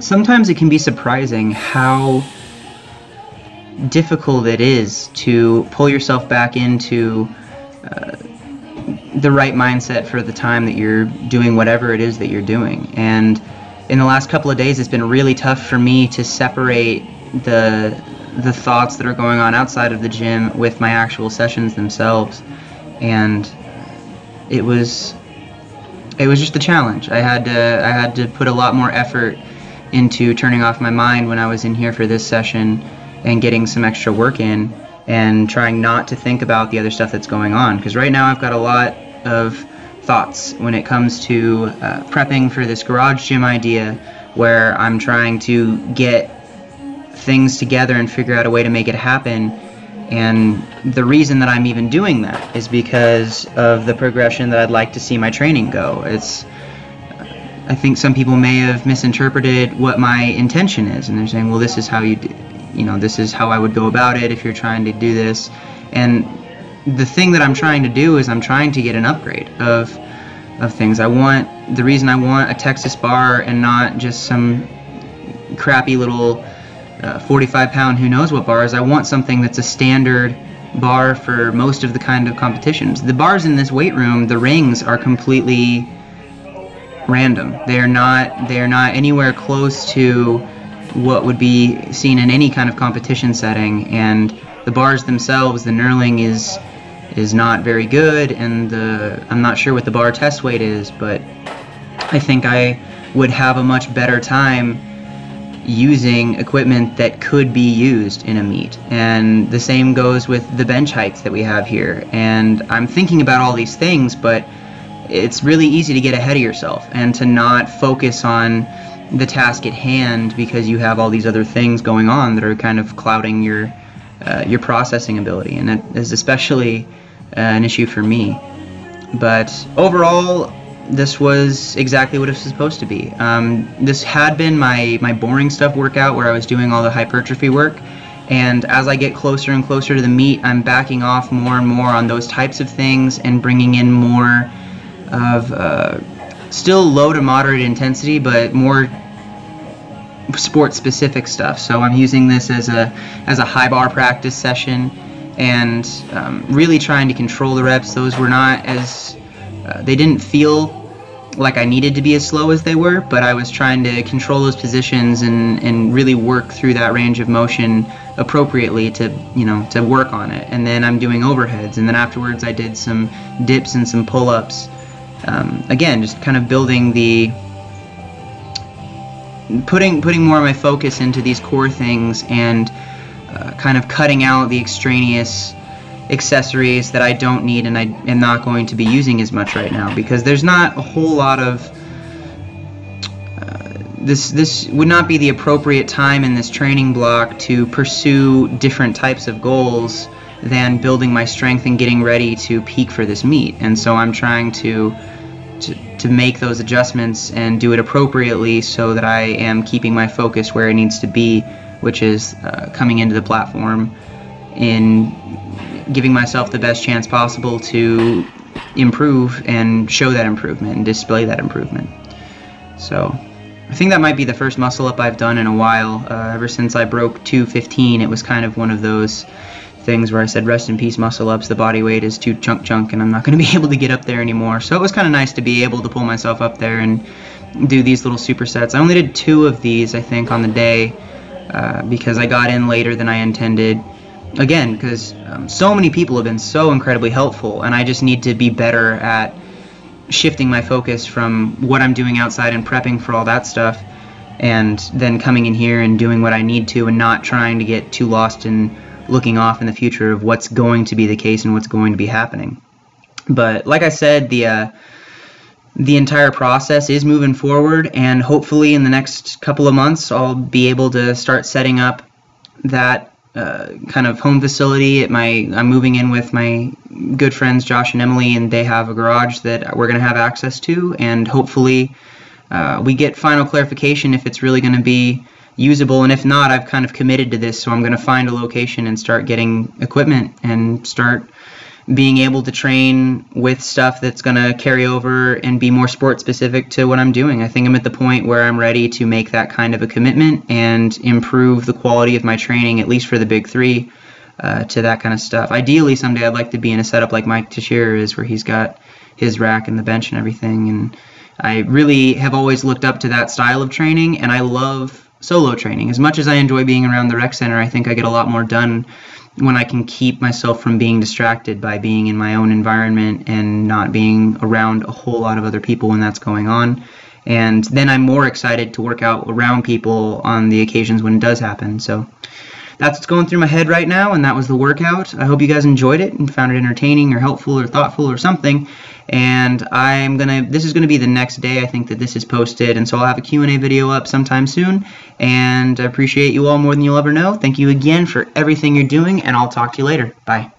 sometimes it can be surprising how difficult it is to pull yourself back into the right mindset for the time that you're doing whatever it is that you're doing. And in the last couple of days, it's been really tough for me to separate the thoughts that are going on outside of the gym with my actual sessions themselves. And it was just a challenge. I had to put a lot more effort into turning off my mind when I was in here for this session and getting some extra work in and trying not to think about the other stuff that's going on, because right now I've got a lot of thoughts when it comes to prepping for this garage gym idea, where I'm trying to get things together and figure out a way to make it happen. And the reason that I'm even doing that is because of the progression that I'd like to see my training go. I think some people may have misinterpreted what my intention is, and they're saying, well, this is how this is how I would go about it if you're trying to do this. And the thing that I'm trying to do is I'm trying to get an upgrade of things. The reason I want a Texas bar and not just some crappy little 45-pound who knows what bars. I want something that's a standard bar for most of the kind of competitions. The bars in this weight room, the rings are completely random. They're not anywhere close to what would be seen in any kind of competition setting, and the bars themselves, the knurling is not very good, and I'm not sure what the bar test weight is, but I think I would have a much better time using equipment that could be used in a meet. And the same goes with the bench heights that we have here. And I'm thinking about all these things, but it's really easy to get ahead of yourself and to not focus on the task at hand because you have all these other things going on that are kind of clouding your processing ability, and that is especially an issue for me. But overall, this was exactly what it was supposed to be. This had been my boring stuff workout where I was doing all the hypertrophy work, and as I get closer and closer to the meet, I'm backing off more and more on those types of things and bringing in more of still low to moderate intensity, but more sport-specific stuff. So I'm using this as a Highbar practice session, and really trying to control the reps. Those were not as they didn't feel like I needed to be as slow as they were, but I was trying to control those positions and really work through that range of motion appropriately to work on it. And then I'm doing overheads, and then afterwards I did some dips and some pull-ups. Again, just kind of building putting more of my focus into these core things, and kind of cutting out the extraneous accessories that I don't need and I am not going to be using as much right now, because there's not a whole lot of this would not be the appropriate time in this training block to pursue different types of goals than building my strength and getting ready to peak for this meet. And so I'm trying to make those adjustments and do it appropriately so that I am keeping my focus where it needs to be, which is coming into the platform in giving myself the best chance possible to improve and show that improvement and display that improvement. So I think that might be the first muscle up I've done in a while. Ever since I broke 215, it was kind of one of those things where I said, rest in peace muscle ups, the body weight is too chunk and I'm not going to be able to get up there anymore. So it was kind of nice to be able to pull myself up there and do these little supersets. I only did 2 of these, I think, on the day because I got in later than I intended. Again, because so many people have been so incredibly helpful, and I just need to be better at shifting my focus from what I'm doing outside and prepping for all that stuff, and then coming in here and doing what I need to, and not trying to get too lost in looking off in the future of what's going to be the case and what's going to be happening. But like I said, the entire process is moving forward, and hopefully in the next couple of months I'll be able to start setting up that kind of home facility. I'm moving in with my good friends Josh and Emily, and they have a garage that we're going to have access to, and hopefully we get final clarification if it's really going to be usable, and if not, I've kind of committed to this, so I'm going to find a location and start getting equipment and start being able to train with stuff that's going to carry over and be more sport specific to what I'm doing. I think I'm at the point where I'm ready to make that kind of a commitment and improve the quality of my training, at least for the big three, to that kind of stuff. Ideally, someday I'd like to be in a setup like Mike Teixeira is, where he's got his rack and the bench and everything. And I really have always looked up to that style of training, and I love solo training. As much as I enjoy being around the rec center, I think I get a lot more done when I can keep myself from being distracted by being in my own environment and not being around a whole lot of other people when that's going on. And then I'm more excited to work out around people on the occasions when it does happen. So that's what's going through my head right now, and that was the workout. I hope you guys enjoyed it and found it entertaining or helpful or thoughtful or something. And this is gonna be the next day, I think, that this is posted, and so I'll have a Q&A video up sometime soon. And I appreciate you all more than you'll ever know. Thank you again for everything you're doing, and I'll talk to you later. Bye.